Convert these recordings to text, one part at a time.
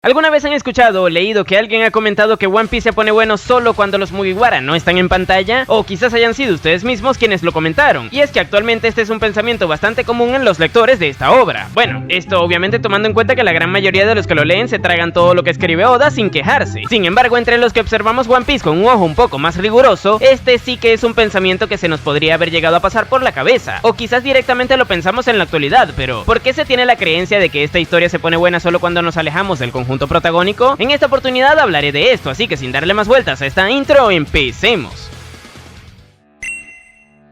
¿Alguna vez han escuchado o leído que alguien ha comentado que One Piece se pone bueno solo cuando los Mugiwara no están en pantalla? O quizás hayan sido ustedes mismos quienes lo comentaron. Y es que actualmente este es un pensamiento bastante común en los lectores de esta obra. Bueno, esto obviamente tomando en cuenta que la gran mayoría de los que lo leen se tragan todo lo que escribe Oda sin quejarse. Sin embargo, entre los que observamos One Piece con un ojo un poco más riguroso, este sí que es un pensamiento que se nos podría haber llegado a pasar por la cabeza. O quizás directamente lo pensamos en la actualidad, pero ¿por qué se tiene la creencia de que esta historia se pone buena solo cuando nos alejamos del conjunto protagónico? En esta oportunidad hablaré de esto, así que sin darle más vueltas a esta intro, empecemos.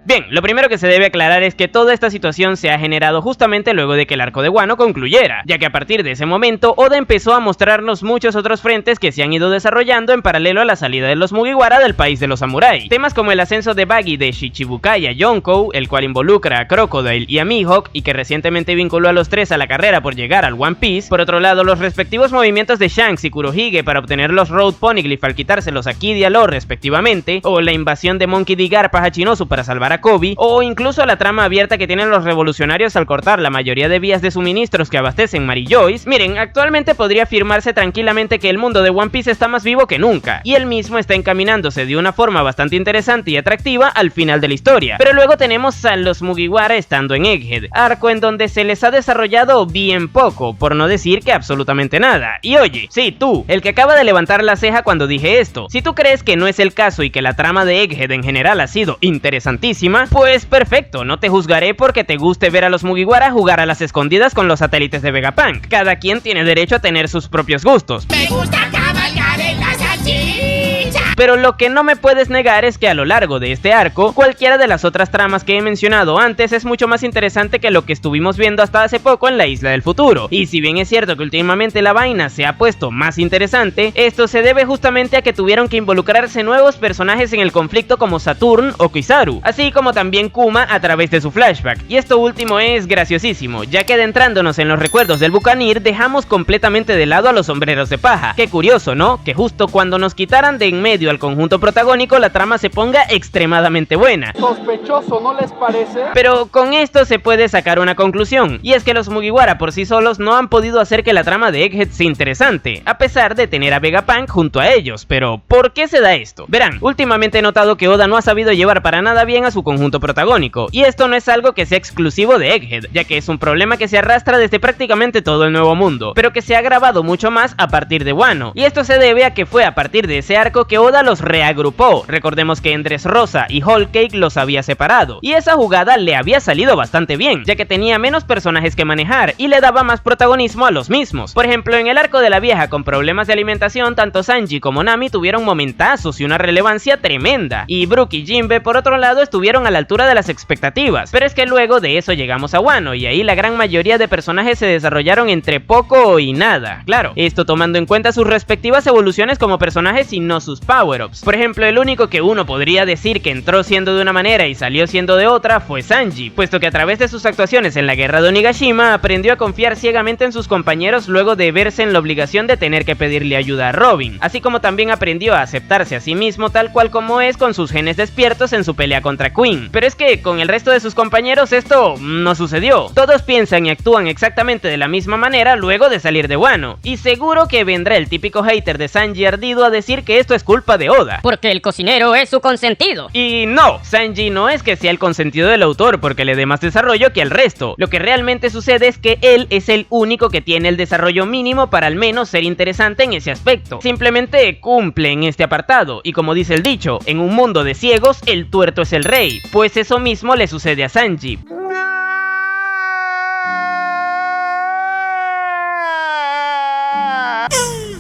Bien, lo primero que se debe aclarar es que toda esta situación se ha generado justamente luego de que el arco de Wano concluyera, ya que a partir de ese momento Oda empezó a mostrarnos muchos otros frentes que se han ido desarrollando en paralelo a la salida de los Mugiwara del país de los samuráis. Temas como el ascenso de Buggy de Shichibukai a Yonkou, el cual involucra a Crocodile y a Mihawk y que recientemente vinculó a los tres a la carrera por llegar al One Piece. Por otro lado, los respectivos movimientos de Shanks y Kurohige para obtener los Road Poneglyph al quitárselos a Kid y a Law respectivamente, o la invasión de Monkey D. Garp a Hachinosu para salvar a Kobe, o incluso la trama abierta que tienen los revolucionarios al cortar la mayoría de vías de suministros que abastecen Mary Joyce. Miren, actualmente podría afirmarse tranquilamente que el mundo de One Piece está más vivo que nunca, y el mismo está encaminándose de una forma bastante interesante y atractiva al final de la historia. Pero luego tenemos a los Mugiwara estando en Egghead, arco en donde se les ha desarrollado bien poco, por no decir que absolutamente nada. Y oye, sí, tú, el que acaba de levantar la ceja cuando dije esto, si tú crees que no es el caso y que la trama de Egghead en general ha sido interesantísima, pues perfecto, no te juzgaré porque te guste ver a los Mugiwara jugar a las escondidas con los satélites de Vegapunk. Cada quien tiene derecho a tener sus propios gustos. Me gusta cabalgar en la salchicha. Pero lo que no me puedes negar es que a lo largo de este arco, cualquiera de las otras tramas que he mencionado antes es mucho más interesante que lo que estuvimos viendo hasta hace poco en la Isla del Futuro. Y si bien es cierto que últimamente la vaina se ha puesto más interesante, esto se debe justamente a que tuvieron que involucrarse nuevos personajes en el conflicto como Saturn o Kizaru, así como también Kuma a través de su flashback. Y esto último es graciosísimo, ya que adentrándonos en los recuerdos del Buccaneer dejamos completamente de lado a los sombreros de paja. Qué curioso, ¿no? Que justo cuando nos quitaran de en medio al conjunto protagónico la trama se ponga extremadamente buena. Sospechoso, ¿no les parece? Pero con esto se puede sacar una conclusión, y es que los Mugiwara por sí solos no han podido hacer que la trama de Egghead sea interesante, a pesar de tener a Vegapunk junto a ellos. Pero ¿por qué se da esto? Verán, últimamente he notado que Oda no ha sabido llevar para nada bien a su conjunto protagónico, y esto no es algo que sea exclusivo de Egghead, ya que es un problema que se arrastra desde prácticamente todo el Nuevo Mundo, pero que se ha agravado mucho más a partir de Wano, y esto se debe a que fue a partir de ese arco que Oda los reagrupó. Recordemos que Dressrosa y Whole Cake los había separado, y esa jugada le había salido bastante bien, ya que tenía menos personajes que manejar y le daba más protagonismo a los mismos. Por ejemplo, en el arco de la vieja con problemas de alimentación, tanto Sanji como Nami tuvieron momentazos y una relevancia tremenda, y Brook y Jinbe por otro lado estuvieron a la altura de las expectativas. Pero es que luego de eso llegamos a Wano, y ahí la gran mayoría de personajes se desarrollaron entre poco y nada. Claro, esto tomando en cuenta sus respectivas evoluciones como personajes y no sus power-ups. Por ejemplo, el único que uno podría decir que entró siendo de una manera y salió siendo de otra fue Sanji, puesto que a través de sus actuaciones en la guerra de Onigashima aprendió a confiar ciegamente en sus compañeros luego de verse en la obligación de tener que pedirle ayuda a Robin, así como también aprendió a aceptarse a sí mismo tal cual como es con sus genes despiertos en su pelea contra Queen. Pero es que con el resto de sus compañeros esto no sucedió. Todos piensan y actúan exactamente de la misma manera luego de salir de Wano, y seguro que vendrá el típico hater de Sanji ardido a decir que esto es culpa de Oda, porque el cocinero es su consentido. Y no, Sanji no es que sea el consentido del autor porque le dé más desarrollo que al resto. Lo que realmente sucede es que él es el único que tiene el desarrollo mínimo para al menos ser interesante en ese aspecto. Simplemente cumple en este apartado, y como dice el dicho, en un mundo de ciegos el tuerto es el rey, pues eso mismo le sucede a Sanji.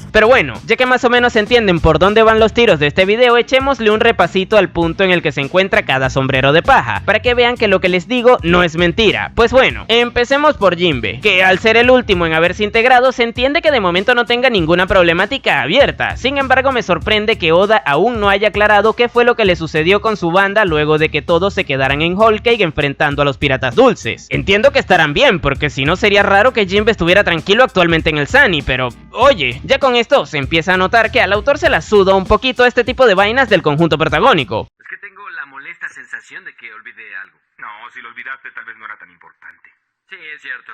Pero bueno, ya que más o menos entienden por dónde van los tiros de este video, echémosle un repasito al punto en el que se encuentra cada sombrero de paja, para que vean que lo que les digo no es mentira. Pues bueno, empecemos por Jinbe, que al ser el último en haberse integrado, se entiende que de momento no tenga ninguna problemática abierta. Sin embargo, me sorprende que Oda aún no haya aclarado qué fue lo que le sucedió con su banda luego de que todos se quedaran en Whole Cake enfrentando a los piratas dulces. Entiendo que estarán bien, porque si no sería raro que Jinbe estuviera tranquilo actualmente en el Sunny, pero oye, ya con esto se empieza a notar que al autor se la suda un poquito este tipo de vainas del conjunto protagónico. Es que tengo la molesta sensación de que olvidé algo. No, si lo olvidaste tal vez no era tan importante. Sí, es cierto.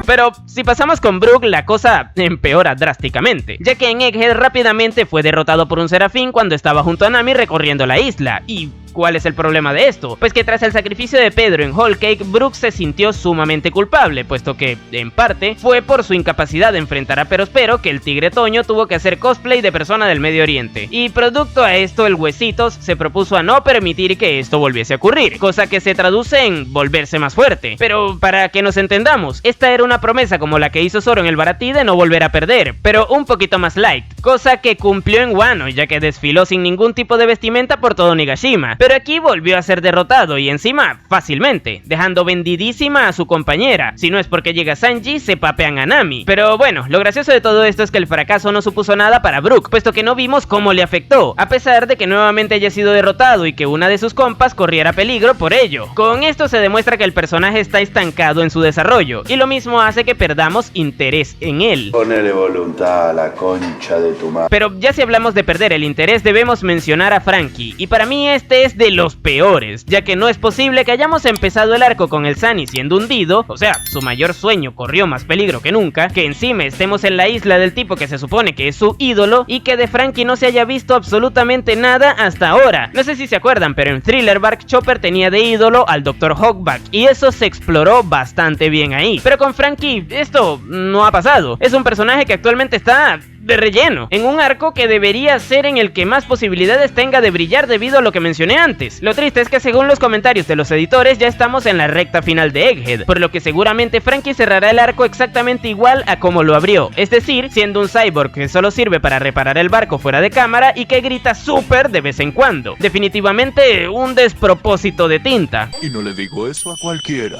Pero si pasamos con Brook, la cosa empeora drásticamente, ya que en Egghead rápidamente fue derrotado por un Serafín cuando estaba junto a Nami recorriendo la isla. ¿Y cuál es el problema de esto? Pues que tras el sacrificio de Pedro en Whole Cake, Brook se sintió sumamente culpable, puesto que, en parte, fue por su incapacidad de enfrentar a Perospero que el Tigre Toño tuvo que hacer cosplay de persona del Medio Oriente. Y producto a esto, el Huesitos se propuso a no permitir que esto volviese a ocurrir, cosa que se traduce en volverse más fuerte. Pero para que nos entendamos, esta era una promesa como la que hizo Zoro en el Baratie de no volver a perder, pero un poquito más light, cosa que cumplió en Wano, ya que desfiló sin ningún tipo de vestimenta por todo Onigashima. Pero aquí volvió a ser derrotado y encima fácilmente, dejando vendidísima a su compañera. Si no es porque llega Sanji, se papean a Nami. Pero bueno, lo gracioso de todo esto es que el fracaso no supuso nada para Brook, puesto que no vimos cómo le afectó, a pesar de que nuevamente haya sido derrotado y que una de sus compas corriera peligro por ello. Con esto se demuestra que el personaje está estancado en su desarrollo, y lo mismo hace que perdamos interés en él. Ponele voluntad a la concha de tu madre. Pero ya si hablamos de perder el interés, debemos mencionar a Franky, y para mí este es de los peores, ya que no es posible que hayamos empezado el arco con el Sunny siendo hundido, o sea, su mayor sueño corrió más peligro que nunca, que encima estemos en la isla del tipo que se supone que es su ídolo, y que de Franky no se haya visto absolutamente nada hasta ahora. No sé si se acuerdan, pero en Thriller Bark Chopper tenía de ídolo al Dr. Hawkback, y eso se exploró bastante bien ahí. Pero con Franky esto no ha pasado. Es un personaje que actualmente está de relleno, en un arco que debería ser en el que más posibilidades tenga de brillar debido a lo que mencioné antes. Lo triste es que según los comentarios de los editores ya estamos en la recta final de Egghead, por lo que seguramente Franky cerrará el arco exactamente igual a como lo abrió, es decir, siendo un cyborg que solo sirve para reparar el barco fuera de cámara y que grita súper de vez en cuando. Definitivamente un despropósito de tinta. Y no le digo eso a cualquiera.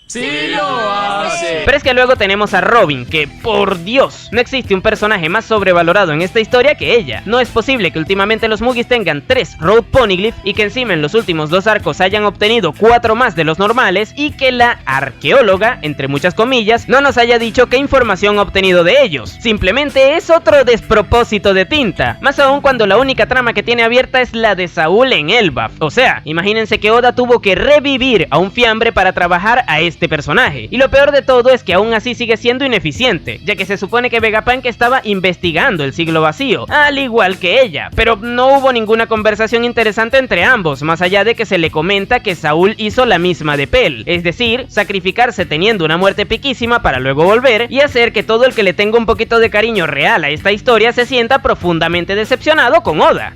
¡Sí lo hace! Pero es que luego tenemos a Robin, que por Dios, no existe un personaje más sobrevalorado en esta historia que ella. No es posible que últimamente los Mugis tengan 3 Road Poneglyph y que encima en los últimos 2 arcos hayan obtenido 4 más de los normales y que la arqueóloga, entre muchas comillas, no nos haya dicho qué información ha obtenido de ellos. Simplemente es otro despropósito de tinta, más aún cuando la única trama que tiene abierta es la de Saúl en Elbaf. O sea, imagínense que Oda tuvo que revivir a un fiambre para trabajar a este personaje, y lo peor de todo es que aún así sigue siendo ineficiente, ya que se supone que Vegapunk estaba investigando el siglo vacío, al igual que ella, pero no hubo ninguna conversación interesante entre ambos, más allá de que se le comenta que Saúl hizo la misma de Pell, es decir, sacrificarse teniendo una muerte piquísima para luego volver y hacer que todo el que le tenga un poquito de cariño real a esta historia se sienta profundamente decepcionado con Oda.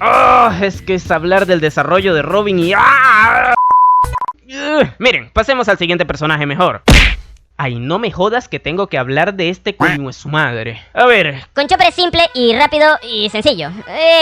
Es que es hablar del desarrollo de Robin y miren, pasemos al siguiente personaje mejor. Ay, no me jodas que tengo que hablar de este coño de su madre. A ver. Con Chopper es simple y rápido y sencillo.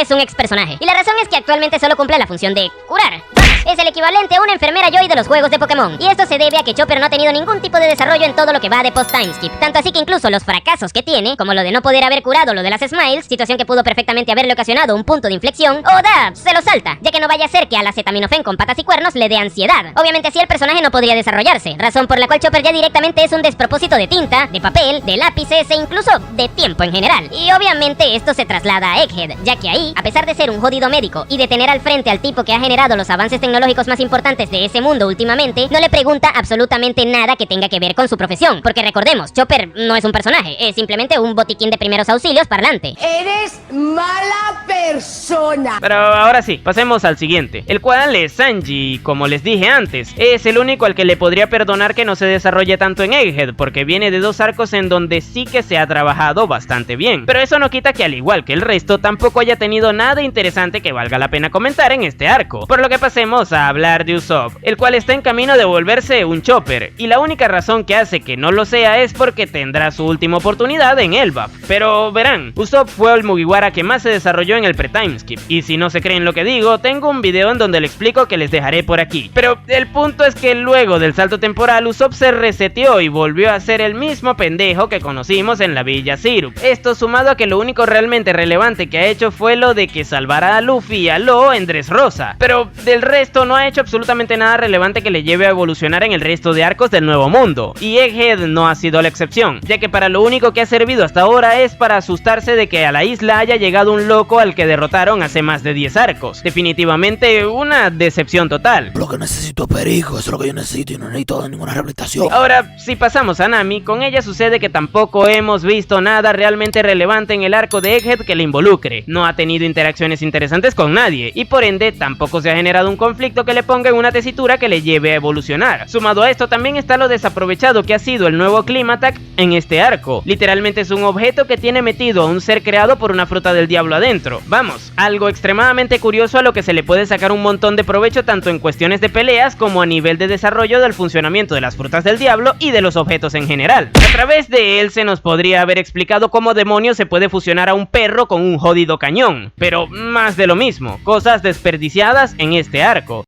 Es un ex personaje. Y la razón es que actualmente solo cumple la función de curar. Es el equivalente a una enfermera Joy de los juegos de Pokémon. Y esto se debe a que Chopper no ha tenido ningún tipo de desarrollo en todo lo que va de post-timeskip. Tanto así que incluso los fracasos que tiene, como lo de no poder haber curado lo de las Smiles, situación que pudo perfectamente haberle ocasionado un punto de inflexión, Oda se lo salta, ya que no vaya a ser que a la acetaminofén con patas y cuernos le dé ansiedad. Obviamente así el personaje no podría desarrollarse, razón por la cual Chopper ya directamente es un despropósito de tinta, de papel, de lápices e incluso de tiempo en general. Y obviamente esto se traslada a Egghead, ya que ahí, a pesar de ser un jodido médico y de tener al frente al tipo que ha generado los avances tecnológicos más importantes de ese mundo últimamente, no le pregunta absolutamente nada que tenga que ver con su profesión, porque recordemos, Chopper no es un personaje, es simplemente un botiquín de primeros auxilios parlante. ¡Eres mala persona! Pero ahora sí, pasemos al siguiente, el cual es Sanji. Como les dije antes, es el único al que le podría perdonar que no se desarrolle tanto en Egghead, porque viene de 2 arcos en donde sí que se ha trabajado bastante bien, pero eso no quita que al igual que el resto tampoco haya tenido nada interesante que valga la pena comentar en este arco, por lo que pasemos a hablar de Usopp, el cual está en camino de volverse un Chopper, y la única razón que hace que no lo sea es porque tendrá su última oportunidad en Elbaf. Pero verán, Usopp fue el Mugiwara que más se desarrolló en el pre-timeskip, y si no se creen lo que digo, tengo un video en donde le explico que les dejaré por aquí. Pero el punto es que luego del salto temporal, Usopp se reseteó y volvió a ser el mismo pendejo que conocimos en la Villa Syrup. Esto sumado a que lo único realmente relevante que ha hecho fue lo de que salvara a Luffy y a Law en Dressrosa, pero del resto no ha hecho absolutamente nada relevante que le lleve a evolucionar en el resto de arcos del Nuevo Mundo, y Egghead no ha sido la excepción, ya que para lo único que ha servido hasta ahora es para asustarse de que a la isla haya llegado un loco al que derrotaron hace más de 10 arcos. Definitivamente una decepción total. Lo que necesito es perico, eso es lo que yo necesito y no necesito ninguna rehabilitación. Ahora, si si pasamos a Nami, con ella sucede que tampoco hemos visto nada realmente relevante en el arco de Egghead que le involucre. No ha tenido interacciones interesantes con nadie, y por ende tampoco se ha generado un conflicto que le ponga en una tesitura que le lleve a evolucionar. Sumado a esto también está lo desaprovechado que ha sido el nuevo Climatac en este arco. Literalmente es un objeto que tiene metido a un ser creado por una fruta del diablo adentro. Vamos, algo extremadamente curioso a lo que se le puede sacar un montón de provecho tanto en cuestiones de peleas como a nivel de desarrollo del funcionamiento de las frutas del diablo y de los objetos en general. A través de él se nos podría haber explicado cómo demonios se puede fusionar a un perro con un jodido cañón, pero más de lo mismo, cosas desperdiciadas en este arco.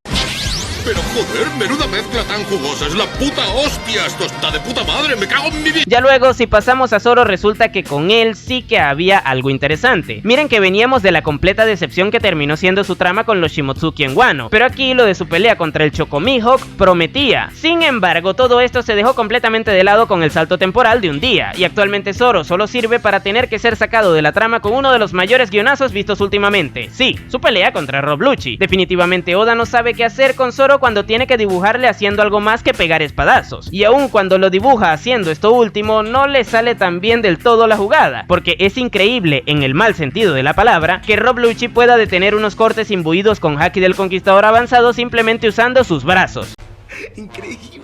Pero joder, menuda mezcla tan jugosa, es la puta hostia, esto está de puta madre, me cago en mi vida. Ya luego, si pasamos a Zoro, resulta que con él sí que había algo interesante. Miren que veníamos de la completa decepción que terminó siendo su trama con los Shimotsuki en Wano, pero aquí lo de su pelea contra el Chocomihawk prometía. Sin embargo, todo esto se dejó completamente de lado con el salto temporal de un día, y actualmente Zoro solo sirve para tener que ser sacado de la trama con uno de los mayores guionazos vistos últimamente. Sí, su pelea contra Rob Lucci. Definitivamente Oda no sabe qué hacer con Zoro cuando tiene que dibujarle haciendo algo más que pegar espadazos, y aun cuando lo dibuja haciendo esto último no le sale tan bien del todo la jugada, porque es increíble, en el mal sentido de la palabra, que Rob Lucci pueda detener unos cortes imbuidos con Haki del Conquistador avanzado simplemente usando sus brazos. Increíble.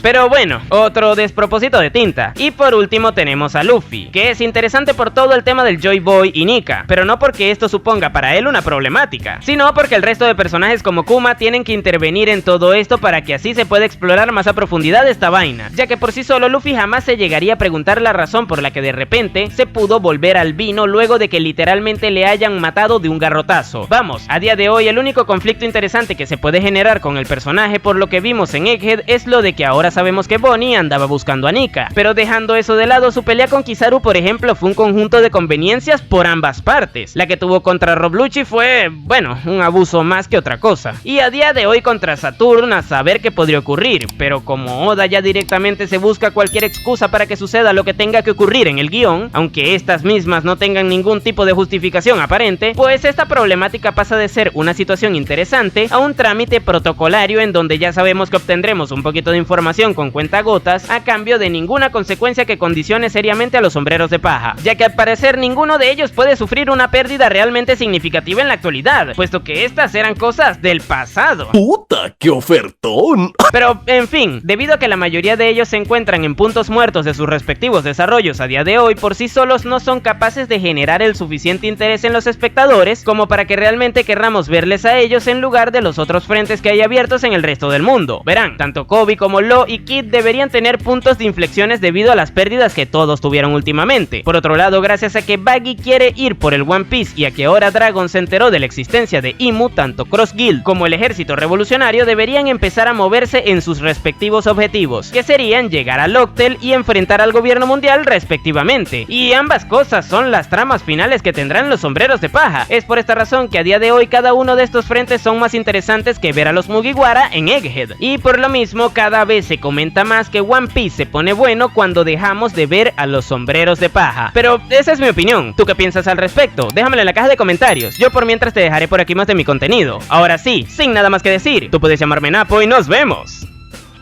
Pero bueno, otro despropósito de tinta. Y por último tenemos a Luffy, que es interesante por todo el tema del Joy Boy y Nika, pero no porque esto suponga para él una problemática, sino porque el resto de personajes como Kuma tienen que intervenir en todo esto para que así se pueda explorar más a profundidad esta vaina, ya que por sí solo Luffy jamás se llegaría a preguntar la razón por la que de repente se pudo volver albino luego de que literalmente le hayan matado de un garrotazo. Vamos, a día de hoy el único conflicto interesante que se puede generar con el personaje por lo que vimos en Egghead es lo de que ahora sabemos que Bonnie andaba buscando a Nika, pero dejando eso de lado, su pelea con Kizaru por ejemplo fue un conjunto de conveniencias por ambas partes. La que tuvo contra Rob Lucci fue, bueno, un abuso más que otra cosa, y a día de hoy contra Saturn a saber qué podría ocurrir, pero como Oda ya directamente se busca cualquier excusa para que suceda lo que tenga que ocurrir en el guión, aunque estas mismas no tengan ningún tipo de justificación aparente, pues esta problemática pasa de ser una situación interesante a un trámite protocolario en donde ya sabemos que obtendremos un poquito de información con cuentagotas a cambio de ninguna consecuencia que condicione seriamente a los sombreros de paja, ya que al parecer ninguno de ellos puede sufrir una pérdida realmente significativa en la actualidad, puesto que estas eran cosas del pasado. ¡Puta, qué ofertón! Pero, en fin, debido a que la mayoría de ellos se encuentran en puntos muertos de sus respectivos desarrollos a día de hoy, por sí solos no son capaces de generar el suficiente interés en los espectadores como para que realmente querramos verles a ellos en lugar de los otros frentes que hay abiertos en el resto del mundo. Verán, tanto Kobe como Law y Kid deberían tener puntos de inflexiones debido a las pérdidas que todos tuvieron últimamente. Por otro lado, gracias a que Baggy quiere ir por el One Piece y a que ahora Dragon se enteró de la existencia de Imu, tanto Cross Guild como el ejército revolucionario deberían empezar a moverse en sus respectivos objetivos, que serían llegar a Locktel y enfrentar al gobierno mundial respectivamente. Y ambas cosas son las tramas finales que tendrán los sombreros de paja. Es por esta razón que a día de hoy cada uno de estos frentes son más interesantes que ver a los Mugiwara en Egghead. Y por lo mismo cada vez se comenta más que One Piece se pone bueno cuando dejamos de ver a los sombreros de paja. Pero esa es mi opinión. ¿Tú qué piensas al respecto? Déjamelo en la caja de comentarios. Yo por mientras te dejaré por aquí más de mi contenido. Ahora sí, sin nada más que decir, tú puedes llamarme Napo y nos vemos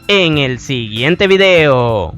en el siguiente video.